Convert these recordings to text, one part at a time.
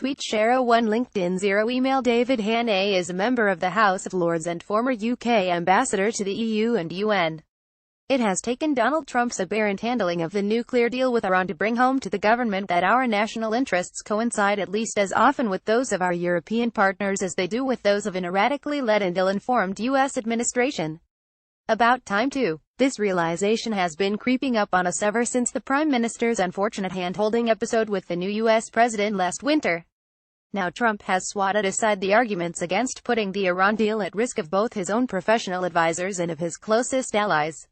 Tweet Share 1 LinkedIn 0 Email David Haney is a member of the House of Lords and former UK ambassador to the EU and UN. It has taken Donald Trump's aberrant handling of the nuclear deal with Iran to bring home to the government that our national interests coincide at least as often with those of our European partners as they do with those of an erratically led and ill-informed US administration. About time too. This realization has been creeping up on us ever since the Prime Minister's unfortunate hand-holding episode with the new US president last winter. Now Trump has swatted aside the arguments against putting the Iran deal at risk of both his own professional advisors and of his closest allies.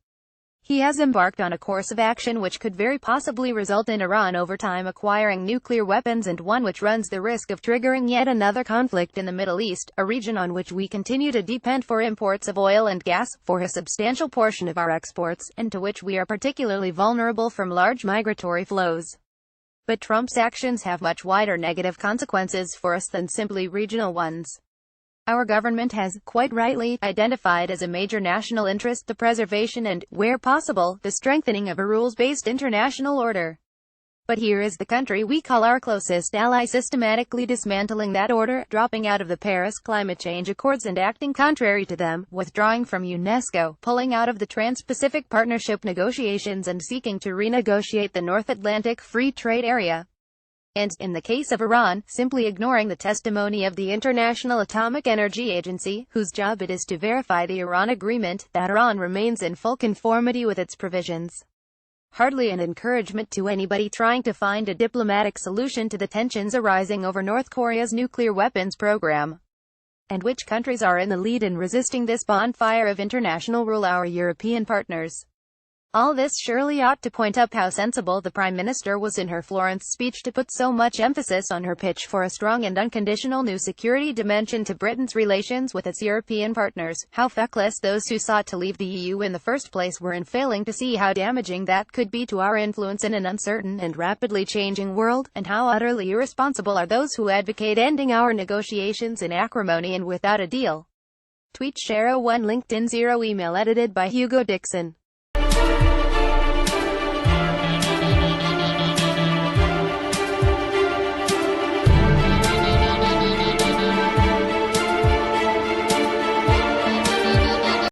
He has embarked on a course of action which could very possibly result in Iran over time acquiring nuclear weapons, and one which runs the risk of triggering yet another conflict in the Middle East, a region on which we continue to depend for imports of oil and gas, for a substantial portion of our exports, and to which we are particularly vulnerable from large migratory flows. But Trump's actions have much wider negative consequences for us than simply regional ones. Our government has, quite rightly, identified as a major national interest the preservation and, where possible, the strengthening of a rules-based international order. But here is the country we call our closest ally systematically dismantling that order, dropping out of the Paris Climate Change Accords and acting contrary to them, withdrawing from UNESCO, pulling out of the Trans-Pacific Partnership negotiations and seeking to renegotiate the North Atlantic Free Trade Area. And, in the case of Iran, simply ignoring the testimony of the International Atomic Energy Agency, whose job it is to verify the Iran agreement, that Iran remains in full conformity with its provisions. Hardly an encouragement to anybody trying to find a diplomatic solution to the tensions arising over North Korea's nuclear weapons program. And which countries are in the lead in resisting this bonfire of international rule? Our European partners. All this surely ought to point up how sensible the Prime Minister was in her Florence speech to put so much emphasis on her pitch for a strong and unconditional new security dimension to Britain's relations with its European partners, how feckless those who sought to leave the EU in the first place were in failing to see how damaging that could be to our influence in an uncertain and rapidly changing world, and how utterly irresponsible are those who advocate ending our negotiations in acrimony and without a deal. Tweet Share 1 LinkedIn 0 Email edited by Hugo Dixon.